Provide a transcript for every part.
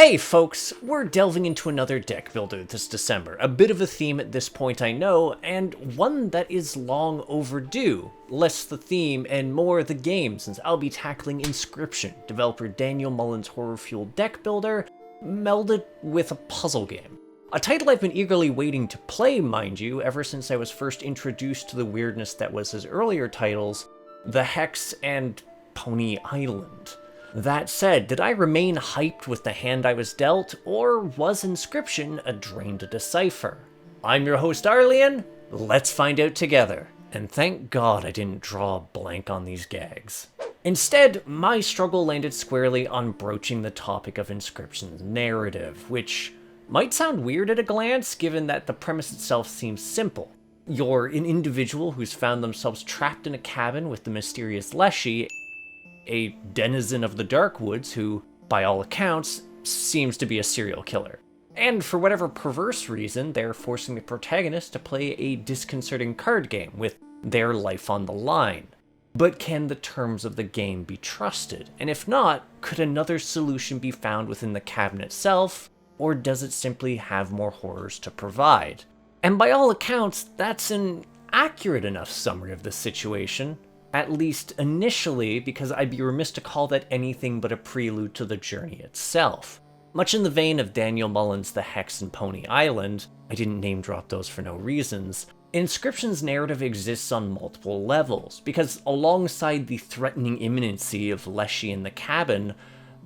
Hey folks, we're delving into another deck builder this December. A bit of a theme at this point, I know, and one that is long overdue. Less the theme and more the game, since I'll be tackling Inscryption, developer Daniel Mullin's horror-fueled deck builder, melded with a puzzle game. A title I've been eagerly waiting to play, mind you, ever since I was first introduced to the weirdness that was his earlier titles, The Hex and Pony Island. That said, did I remain hyped with the hand I was dealt, or was Inscryption a drain to decipher? I'm your host Arlian, let's find out together. And thank God I didn't draw a blank on these gags. Instead, my struggle landed squarely on broaching the topic of Inscryption's narrative, which might sound weird at a glance, given that the premise itself seems simple. You're an individual who's found themselves trapped in a cabin with the mysterious Leshy, a denizen of the dark woods who, by all accounts, seems to be a serial killer. And for whatever perverse reason, they're forcing the protagonist to play a disconcerting card game with their life on the line. But can the terms of the game be trusted? And if not, could another solution be found within the cabin itself, or does it simply have more horrors to provide? And by all accounts, that's an accurate enough summary of the situation. At least initially, because I'd be remiss to call that anything but a prelude to the journey itself. Much in the vein of Daniel Mullin's The Hex and Pony Island, I didn't name drop those for no reasons, Inscryption's narrative exists on multiple levels, because alongside the threatening imminency of Leshy in the cabin,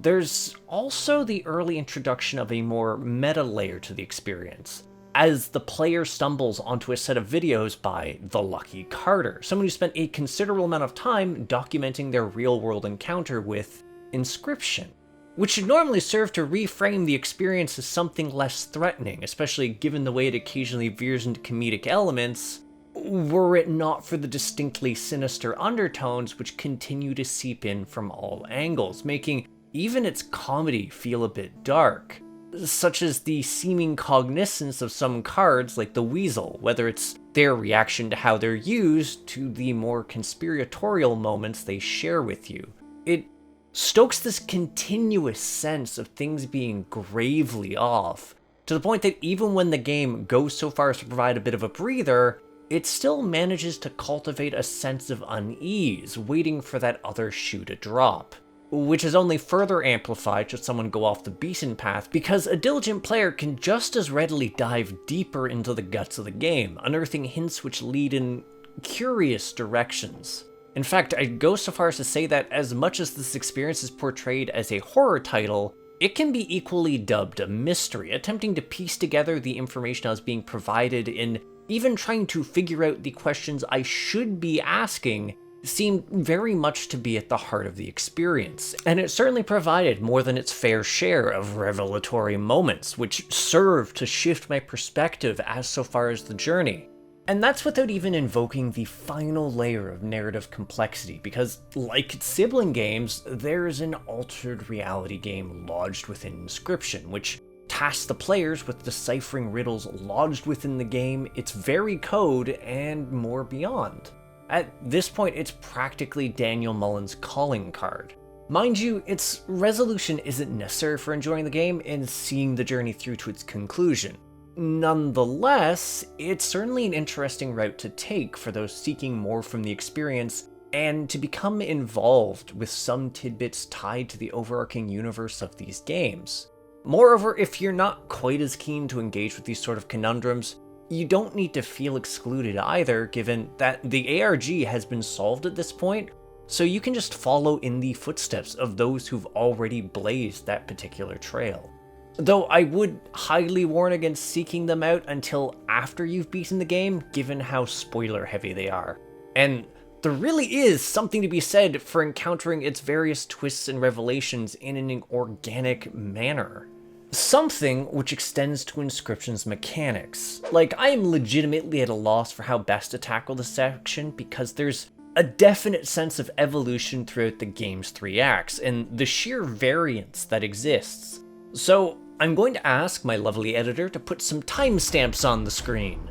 there's also the early introduction of a more meta layer to the experience, as the player stumbles onto a set of videos by The Lucky Carter, someone who spent a considerable amount of time documenting their real-world encounter with Inscryption, which should normally serve to reframe the experience as something less threatening, especially given the way it occasionally veers into comedic elements, were it not for the distinctly sinister undertones which continue to seep in from all angles, making even its comedy feel a bit dark. Such as the seeming cognizance of some cards like the Weasel, whether it's their reaction to how they're used to the more conspiratorial moments they share with you. It stokes this continuous sense of things being gravely off, to the point that even when the game goes so far as to provide a bit of a breather, it still manages to cultivate a sense of unease, waiting for that other shoe to drop. Which is only further amplified should someone go off the beaten path, because a diligent player can just as readily dive deeper into the guts of the game, unearthing hints which lead in curious directions. In fact, I'd go so far as to say that as much as this experience is portrayed as a horror title, it can be equally dubbed a mystery, attempting to piece together the information I was being provided in even trying to figure out the questions I should be asking seemed very much to be at the heart of the experience, and it certainly provided more than its fair share of revelatory moments, which served to shift my perspective as so far as the journey. And that's without even invoking the final layer of narrative complexity, because like its sibling games, there's an altered reality game lodged within Inscryption, which tasks the players with deciphering riddles lodged within the game, its very code, and more beyond. At this point, it's practically Daniel Mullin's calling card. Mind you, its resolution isn't necessary for enjoying the game and seeing the journey through to its conclusion. Nonetheless, it's certainly an interesting route to take for those seeking more from the experience and to become involved with some tidbits tied to the overarching universe of these games. Moreover, if you're not quite as keen to engage with these sort of conundrums, you don't need to feel excluded either, given that the ARG has been solved at this point, so you can just follow in the footsteps of those who've already blazed that particular trail. Though I would highly warn against seeking them out until after you've beaten the game, given how spoiler heavy they are. And there really is something to be said for encountering its various twists and revelations in an organic manner. Something which extends to Inscryption's mechanics. Like, I am legitimately at a loss for how best to tackle this section, because there's a definite sense of evolution throughout the game's 3 acts, and the sheer variance that exists. So, I'm going to ask my lovely editor to put some timestamps on the screen.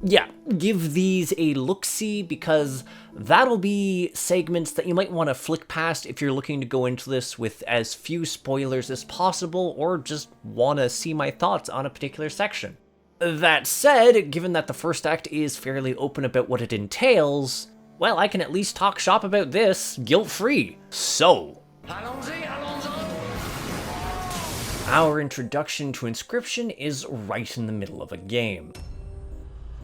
Yeah, give these a look-see, because that'll be segments that you might want to flick past if you're looking to go into this with as few spoilers as possible, or just want to see my thoughts on a particular section. That said, given that the first act is fairly open about what it entails, well, I can at least talk shop about this guilt-free. So, our introduction to Inscryption is right in the middle of a game.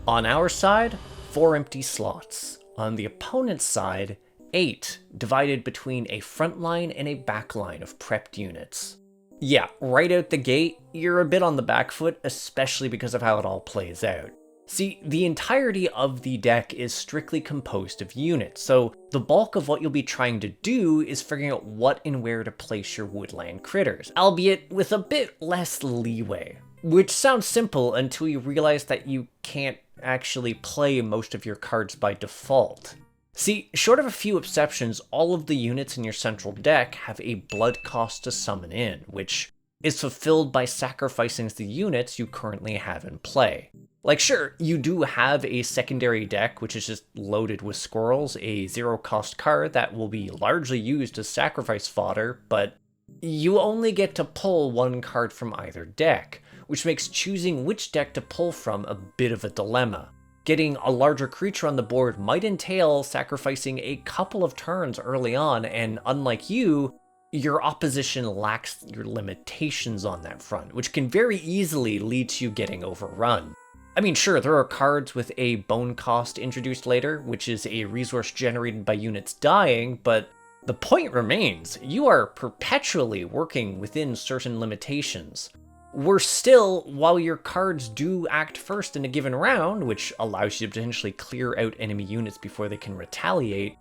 On our side, 4 empty slots. On the opponent's side, 8, divided between a front line and a back line of prepped units. Yeah, right out the gate, you're a bit on the back foot, especially because of how it all plays out. See, the entirety of the deck is strictly composed of units, so the bulk of what you'll be trying to do is figuring out what and where to place your woodland critters, albeit with a bit less leeway. Which sounds simple until you realize that you can't actually play most of your cards by default. See, short of a few exceptions, all of the units in your central deck have a blood cost to summon in, which is fulfilled by sacrificing the units you currently have in play. Like, sure, you do have a secondary deck, which is just loaded with squirrels, a 0-cost card that will be largely used as sacrifice fodder, but you only get to pull 1 card from either deck, which makes choosing which deck to pull from a bit of a dilemma. Getting a larger creature on the board might entail sacrificing a couple of turns early on, and unlike you, your opposition lacks your limitations on that front, which can very easily lead to you getting overrun. I mean, sure, there are cards with a bone cost introduced later, which is a resource generated by units dying, but the point remains, you are perpetually working within certain limitations. Worse still, while your cards do act first in a given round, which allows you to potentially clear out enemy units before they can retaliate,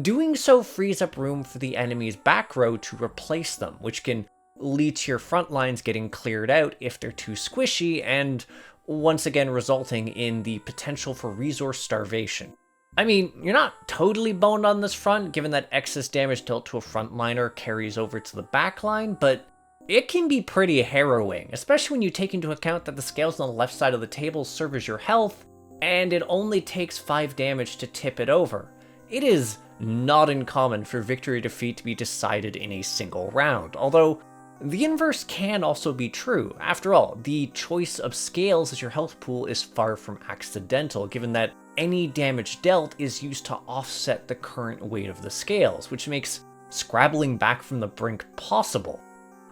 doing so frees up room for the enemy's back row to replace them, which can lead to your front lines getting cleared out if they're too squishy, and once again resulting in the potential for resource starvation. I mean, you're not totally boned on this front, given that excess damage dealt to a frontliner carries over to the backline, but it can be pretty harrowing, especially when you take into account that the scales on the left side of the table serve as your health, and it only takes 5 damage to tip it over. It is not uncommon for victory or defeat to be decided in a single round, although the inverse can also be true. After all, the choice of scales as your health pool is far from accidental, given that any damage dealt is used to offset the current weight of the scales, which makes scrabbling back from the brink possible.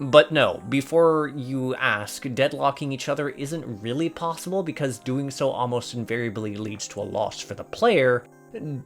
But no, before you ask, deadlocking each other isn't really possible because doing so almost invariably leads to a loss for the player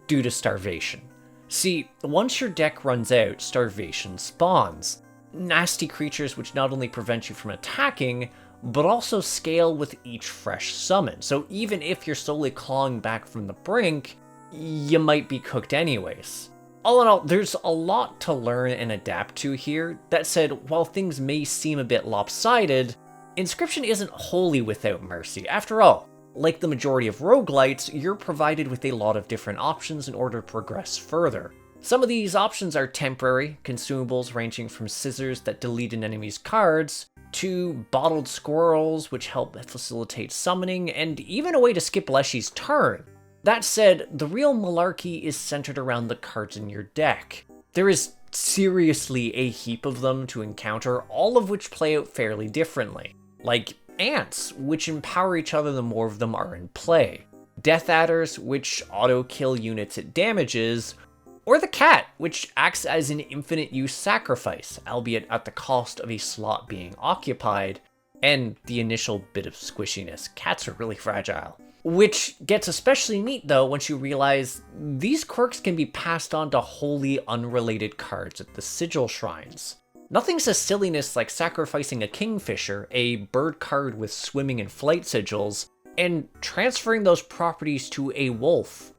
due to starvation. See, once your deck runs out, starvation spawns. Nasty creatures which not only prevent you from attacking, but also scale with each fresh summon. So even if you're slowly clawing back from the brink, you might be cooked anyways. All in all, there's a lot to learn and adapt to here. That said, while things may seem a bit lopsided, Inscryption isn't wholly without mercy. After all, like the majority of roguelites, you're provided with a lot of different options in order to progress further. Some of these options are temporary, consumables ranging from scissors that delete an enemy's cards, to bottled squirrels which help facilitate summoning, and even a way to skip Leshy's turn. That said, the real malarkey is centered around the cards in your deck. There is seriously a heap of them to encounter, all of which play out fairly differently. Like ants, which empower each other the more of them are in play. Death adders, which auto-kill units it damages, or the cat, which acts as an infinite use sacrifice, albeit at the cost of a slot being occupied, and the initial bit of squishiness. Cats are really fragile. Which gets especially neat though once you realize these quirks can be passed on to wholly unrelated cards at the sigil shrines. Nothing says silliness like sacrificing a kingfisher, a bird card with swimming and flight sigils, and transferring those properties to a wolf.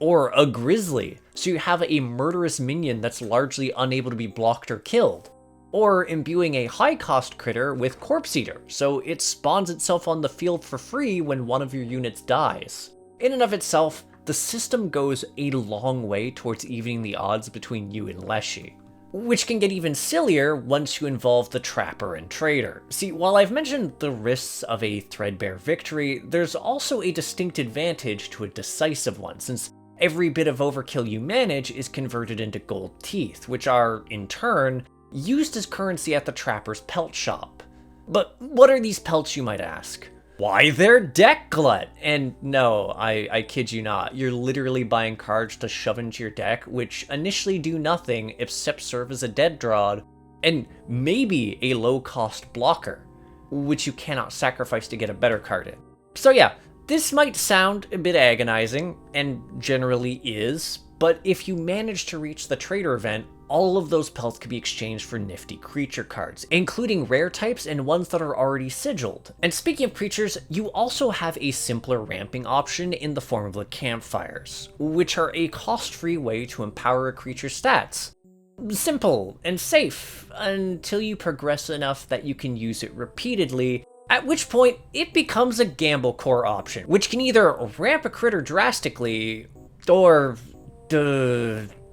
Or a grizzly, so you have a murderous minion that's largely unable to be blocked or killed. Or imbuing a high-cost critter with Corpse Eater, so it spawns itself on the field for free when one of your units dies. In and of itself, the system goes a long way towards evening the odds between you and Leshy. which can get even sillier once you involve the Trapper and Trader. See, while I've mentioned the risks of a threadbare victory, there's also a distinct advantage to a decisive one, since every bit of overkill you manage is converted into gold teeth, which are, in turn, used as currency at the Trapper's pelt shop. But what are these pelts, you might ask? Why, they're deck glut! And no, I kid you not, you're literally buying cards to shove into your deck, which initially do nothing except serve as a dead draw, and maybe a low-cost blocker, which you cannot sacrifice to get a better card in. So yeah, this might sound a bit agonizing, and generally is, but if you manage to reach the Trader event, all of those pelts can be exchanged for nifty creature cards, including rare types and ones that are already sigiled. And speaking of creatures, you also have a simpler ramping option in the form of the campfires, which are a cost-free way to empower a creature's stats. Simple and safe, until you progress enough that you can use it repeatedly, at which point it becomes a gamble core option, which can either ramp a critter drastically, or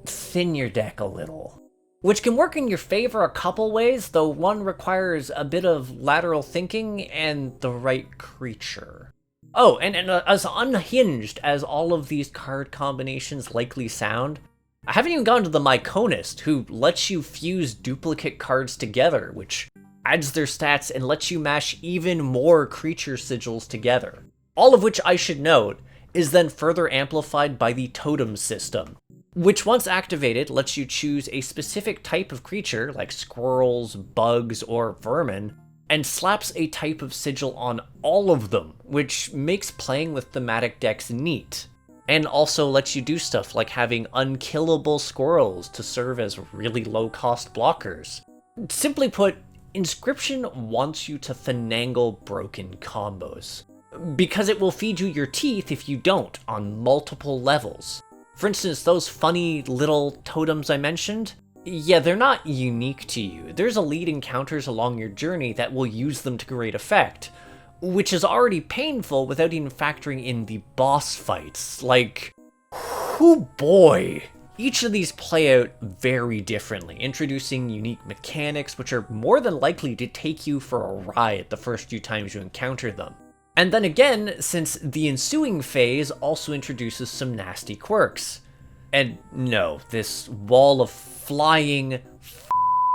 thin your deck a little. Which can work in your favor a couple ways, though one requires a bit of lateral thinking and the right creature. Oh, and as unhinged as all of these card combinations likely sound, I haven't even gone to the Myconist, who lets you fuse duplicate cards together, which adds their stats and lets you mash even more creature sigils together. All of which, I should note, is then further amplified by the Totem system, which once activated lets you choose a specific type of creature, like squirrels, bugs, or vermin, and slaps a type of sigil on all of them, which makes playing with thematic decks neat, and also lets you do stuff like having unkillable squirrels to serve as really low-cost blockers. Simply put, Inscryption wants you to finagle broken combos, because it will feed you your teeth if you don't, on multiple levels. For instance, those funny little totems I mentioned, yeah, they're not unique to you. There's elite encounters along your journey that will use them to great effect, which is already painful without even factoring in the boss fights. Like, whoo boy! Each of these play out very differently, introducing unique mechanics which are more than likely to take you for a ride the first few times you encounter them. And then again, since the ensuing phase also introduces some nasty quirks. And no, this wall of flying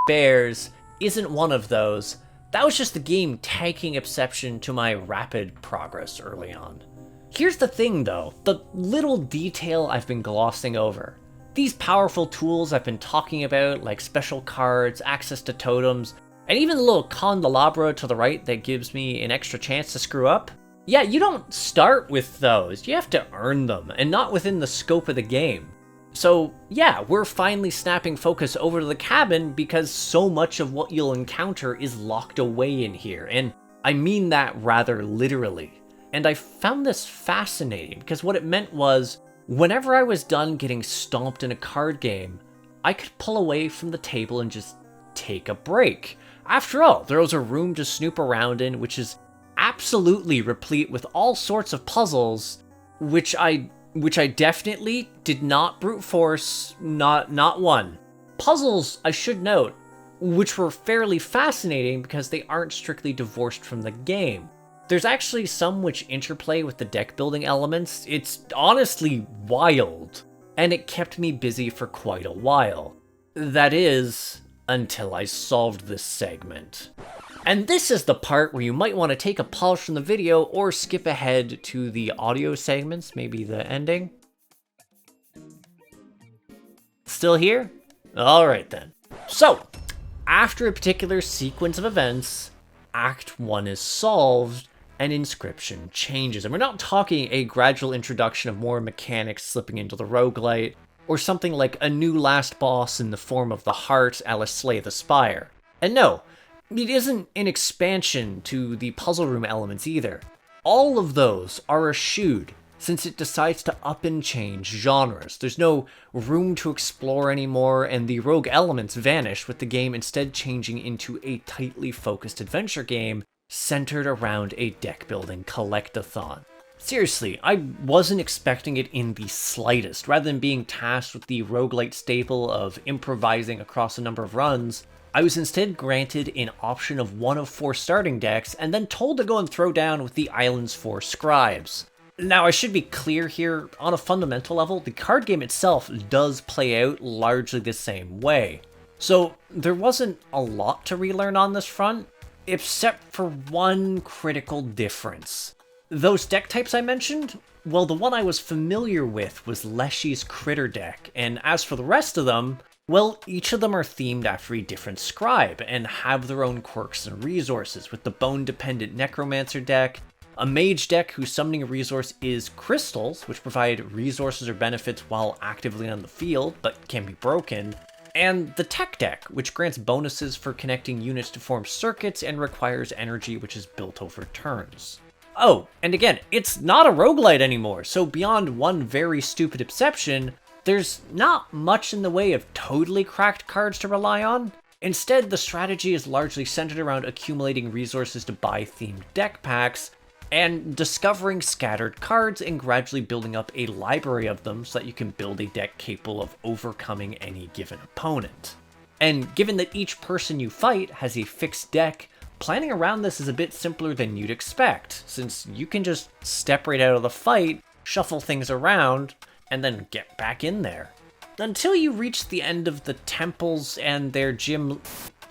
bears isn't one of those. That was just the game taking exception to my rapid progress early on. Here's the thing though, the little detail I've been glossing over. These powerful tools I've been talking about, like special cards, access to totems, and even the little candelabra to the right that gives me an extra chance to screw up, yeah, you don't start with those. You have to earn them, and not within the scope of the game. So yeah, we're finally snapping focus over to the cabin because so much of what you'll encounter is locked away in here, and I mean that rather literally. And I found this fascinating because what it meant was, whenever I was done getting stomped in a card game, I could pull away from the table and just take a break. After all, there was a room to snoop around in, which is absolutely replete with all sorts of puzzles, which I definitely did not brute force, not one. Puzzles, I should note, which were fairly fascinating because they aren't strictly divorced from the game. There's actually some which interplay with the deck building elements. It's honestly wild, and it kept me busy for quite a while. That is, until I solved this segment. And this is the part where you might want to take a pause from the video or skip ahead to the audio segments, maybe the ending. Still here? Alright then. So, after a particular sequence of events, Act 1 is solved, and Inscryption changes. And we're not talking a gradual introduction of more mechanics slipping into the roguelite, or something like a new last boss in the form of the Heart a la Slay the Spire. And no, it isn't an expansion to the puzzle room elements either. All of those are eschewed, since it decides to up and change genres. There's no room to explore anymore, and the rogue elements vanish, with the game instead changing into a tightly focused adventure game centered around a deck-building collectathon. Seriously, I wasn't expecting it in the slightest. Rather than being tasked with the roguelite staple of improvising across a number of runs, I was instead granted an option of one of 4 starting decks, and then told to go and throw down with the island's 4 scribes. Now, I should be clear here, on a fundamental level, the card game itself does play out largely the same way. So, there wasn't a lot to relearn on this front, except for one critical difference. Those deck types I mentioned, well, the one I was familiar with was Leshy's Critter deck, and as for the rest of them, well, each of them are themed after a different scribe, and have their own quirks and resources, with the bone-dependent Necromancer deck, a mage deck whose summoning resource is crystals, which provide resources or benefits while actively on the field, but can be broken, and the tech deck, which grants bonuses for connecting units to form circuits and requires energy which is built over turns. Oh, and again, it's not a roguelite anymore, so beyond one very stupid exception, there's not much in the way of totally cracked cards to rely on. Instead, the strategy is largely centered around accumulating resources to buy themed deck packs, and discovering scattered cards and gradually building up a library of them so that you can build a deck capable of overcoming any given opponent. And given that each person you fight has a fixed deck, planning around this is a bit simpler than you'd expect, since you can just step right out of the fight, shuffle things around, and then get back in there. Until you reach the end of the temples and their gym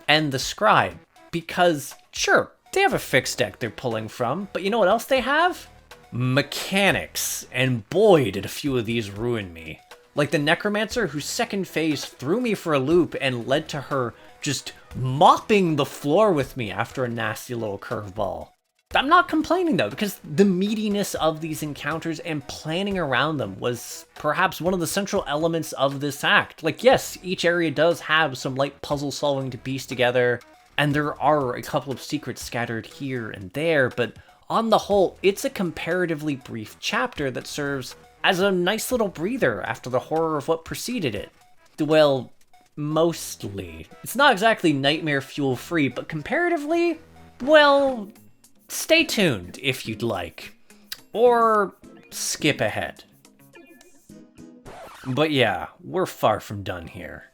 and the scribe, because sure, they have a fixed deck they're pulling from, but you know what else they have? Mechanics, and boy did a few of these ruin me. Like the Necromancer, whose second phase threw me for a loop and led to her just mopping the floor with me after a nasty little curveball. I'm not complaining though, because the meatiness of these encounters and planning around them was perhaps one of the central elements of this act. Like yes, each area does have some light puzzle solving to piece together, and there are a couple of secrets scattered here and there, but on the whole, it's a comparatively brief chapter that serves as a nice little breather after the horror of what preceded it. Well, mostly. It's not exactly nightmare fuel free, but comparatively, well, stay tuned if you'd like. Or skip ahead. But yeah, we're far from done here.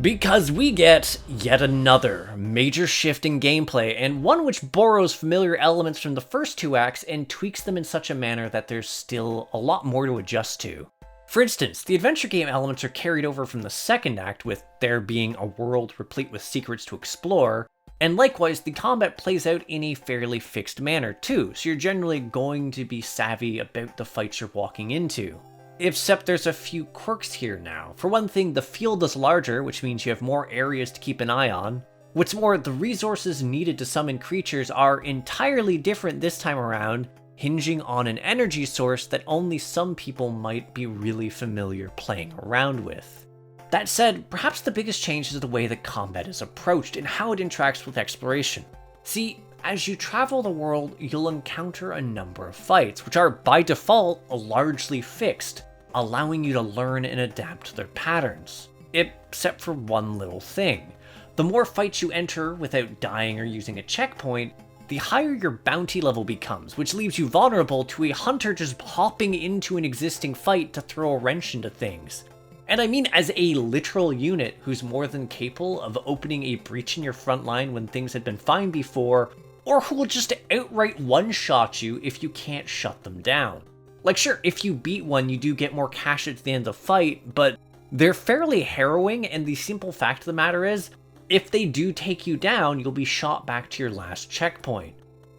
Because we get yet another major shift in gameplay, and one which borrows familiar elements from the first 2 acts and tweaks them in such a manner that there's still a lot more to adjust to. For instance, the adventure game elements are carried over from the second act, with there being a world replete with secrets to explore, and likewise the combat plays out in a fairly fixed manner too, so you're generally going to be savvy about the fights you're walking into. Except there's a few quirks here now. For one thing, the field is larger, which means you have more areas to keep an eye on. What's more, the resources needed to summon creatures are entirely different this time around, hinging on an energy source that only some people might be really familiar playing around with. That said, perhaps the biggest change is the way that combat is approached and how it interacts with exploration. See, as you travel the world, you'll encounter a number of fights, which are by default largely fixed, allowing you to learn and adapt to their patterns. Except for one little thing. The more fights you enter without dying or using a checkpoint, the higher your bounty level becomes, which leaves you vulnerable to a hunter just hopping into an existing fight to throw a wrench into things. And I mean as a literal unit who's more than capable of opening a breach in your front line when things had been fine before, or who will just outright one-shot you if you can't shut them down. Like sure, if you beat one you do get more cash at the end of the fight, but they're fairly harrowing, and the simple fact of the matter is, if they do take you down, you'll be shot back to your last checkpoint.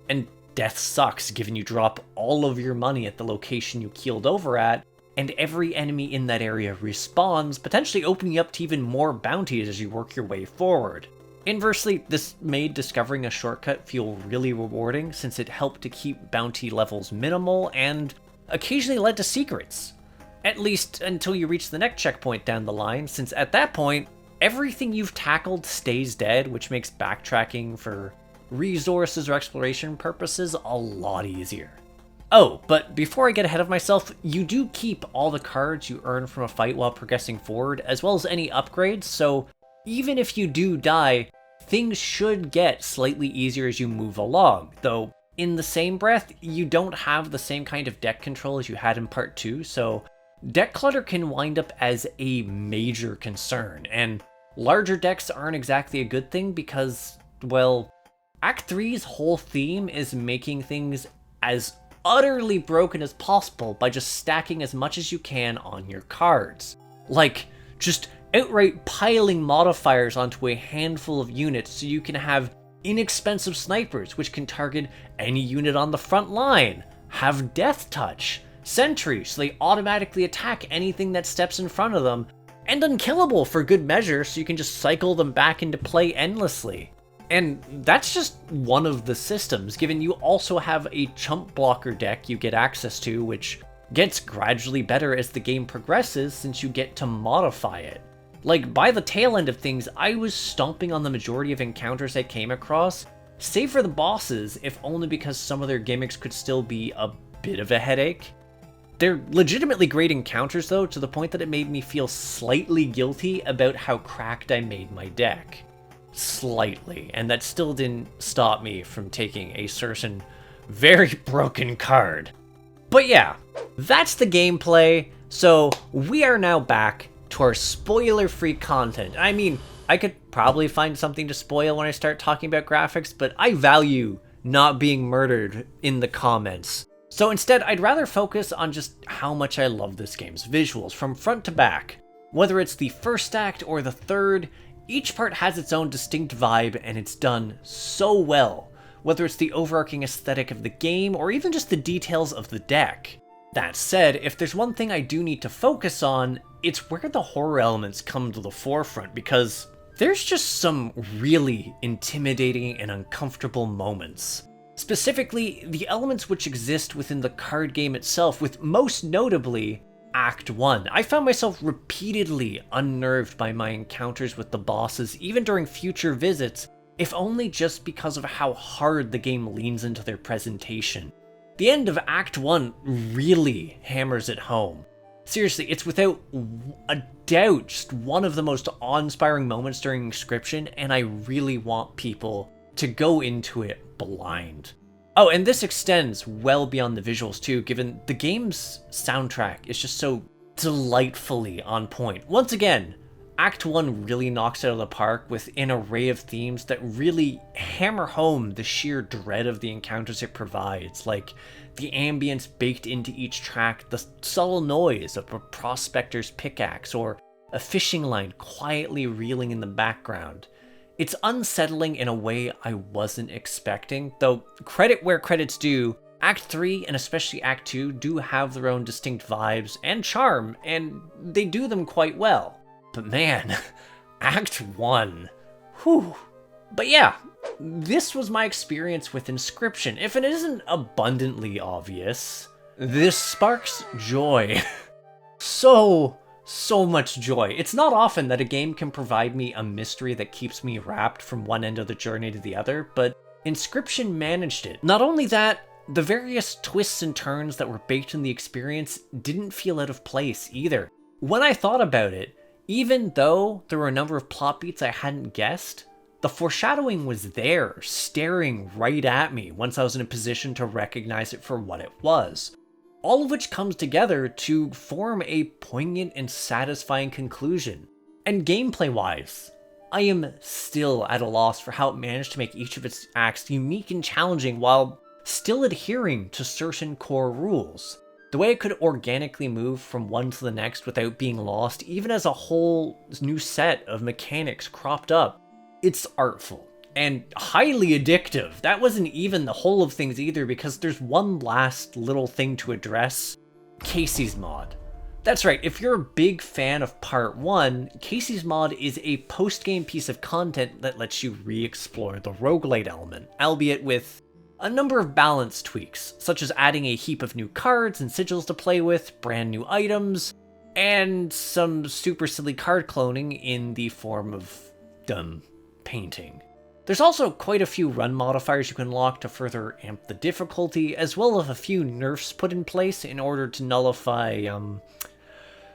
And death sucks, given you drop all of your money at the location you keeled over at, and every enemy in that area respawns, potentially opening you up to even more bounties as you work your way forward. Inversely, this made discovering a shortcut feel really rewarding, since it helped to keep bounty levels minimal and occasionally led to secrets. At least until you reach the next checkpoint down the line, since at that point, everything you've tackled stays dead, which makes backtracking for resources or exploration purposes a lot easier. Oh, but before I get ahead of myself, you do keep all the cards you earn from a fight while progressing forward, as well as any upgrades, so even if you do die, things should get slightly easier as you move along, though in the same breath, you don't have the same kind of deck control as you had in part 2, so deck clutter can wind up as a major concern, and larger decks aren't exactly a good thing because, well, Act 3's whole theme is making things as utterly broken as possible by just stacking as much as you can on your cards. Like, just outright piling modifiers onto a handful of units so you can have inexpensive snipers which can target any unit on the front line, have death touch, sentry so they automatically attack anything that steps in front of them, and unkillable for good measure so you can just cycle them back into play endlessly. And that's just one of the systems, given you also have a chump blocker deck you get access to, which gets gradually better as the game progresses since you get to modify it. Like, by the tail end of things, I was stomping on the majority of encounters I came across, save for the bosses, if only because some of their gimmicks could still be a bit of a headache. They're legitimately great encounters though, to the point that it made me feel slightly guilty about how cracked I made my deck. Slightly, and that still didn't stop me from taking a certain very broken card. But yeah, that's the gameplay, so we are now back to our spoiler-free content. I mean, I could probably find something to spoil when I start talking about graphics, but I value not being murdered in the comments. So instead, I'd rather focus on just how much I love this game's visuals from front to back. Whether it's the first act or the third, each part has its own distinct vibe and it's done so well. Whether it's the overarching aesthetic of the game or even just the details of the deck. That said, if there's one thing I do need to focus on, it's where the horror elements come to the forefront, because there's just some really intimidating and uncomfortable moments. Specifically, the elements which exist within the card game itself, with most notably Act 1. I found myself repeatedly unnerved by my encounters with the bosses, even during future visits, if only just because of how hard the game leans into their presentation. The end of Act 1 really hammers it home. Seriously, it's without a doubt just one of the most awe-inspiring moments during Inscryption, and I really want people to go into it blind. Oh, and this extends well beyond the visuals too, given the game's soundtrack is just so delightfully on point. Once again, Act 1 really knocks it out of the park with an array of themes that really hammer home the sheer dread of the encounters it provides, like the ambience baked into each track, the subtle noise of a prospector's pickaxe, or a fishing line quietly reeling in the background. It's unsettling in a way I wasn't expecting, though credit where credit's due, Act 3 and especially Act 2 do have their own distinct vibes and charm, and they do them quite well. But man, Act 1, whew. But yeah, this was my experience with Inscryption. If it isn't abundantly obvious, this sparks joy. So much joy. It's not often that a game can provide me a mystery that keeps me wrapped from one end of the journey to the other, but Inscryption managed it. Not only that, the various twists and turns that were baked in the experience didn't feel out of place either. When I thought about it, even though there were a number of plot beats I hadn't guessed, the foreshadowing was there, staring right at me once I was in a position to recognize it for what it was. All of which comes together to form a poignant and satisfying conclusion. And gameplay-wise, I am still at a loss for how it managed to make each of its acts unique and challenging while still adhering to certain core rules. The way it could organically move from one to the next without being lost, even as a whole new set of mechanics cropped up. It's artful and highly addictive. That wasn't even the whole of things either, because there's one last little thing to address. Casey's Mod. That's right, if you're a big fan of Part 1, Casey's Mod is a post-game piece of content that lets you re-explore the roguelite element, albeit with a number of balance tweaks, such as adding a heap of new cards and sigils to play with, brand new items, and some super silly card cloning in the form of dumb painting. There's also quite a few run modifiers you can lock to further amp the difficulty, as well as a few nerfs put in place in order to nullify,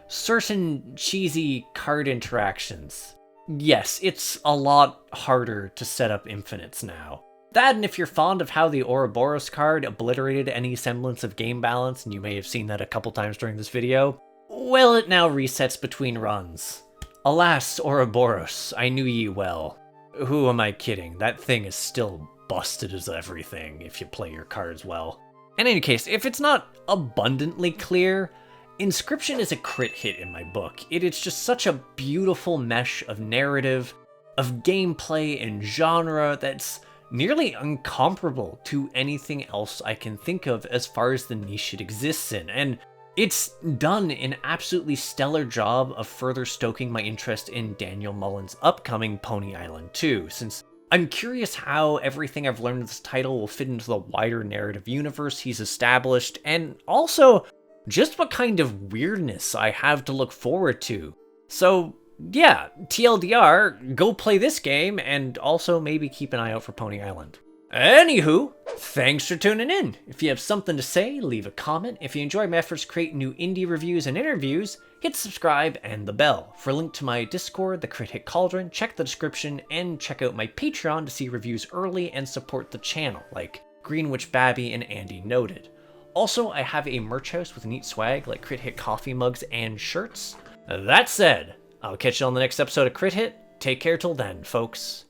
certain cheesy card interactions. Yes, it's a lot harder to set up infinites now. That, and if you're fond of how the Ouroboros card obliterated any semblance of game balance, and you may have seen that a couple times during this video, well, it now resets between runs. Alas, Ouroboros, I knew ye well. Who am I kidding? That thing is still busted as everything if you play your cards well. In any case, if it's not abundantly clear, Inscryption is a crit hit in my book. It is just such a beautiful mesh of narrative, of gameplay and genre that's nearly incomparable to anything else I can think of as far as the niche it exists in, and it's done an absolutely stellar job of further stoking my interest in Daniel Mullin's upcoming Pony Island 2, since I'm curious how everything I've learned in this title will fit into the wider narrative universe he's established, and also just what kind of weirdness I have to look forward to. So yeah, TLDR, go play this game, and also maybe keep an eye out for Pony Island. Anywho, thanks for tuning in. If you have something to say, leave a comment. If you enjoy my efforts to create new indie reviews and interviews, hit subscribe and the bell. For a link to my Discord, the Crit Hit Cauldron, check the description, and check out my Patreon to see reviews early and support the channel, like Greenwich Babby and Andy noted. Also, I have a merch house with neat swag like Crit Hit coffee mugs and shirts. That said, I'll catch you on the next episode of Crit Hit. Take care till then, folks.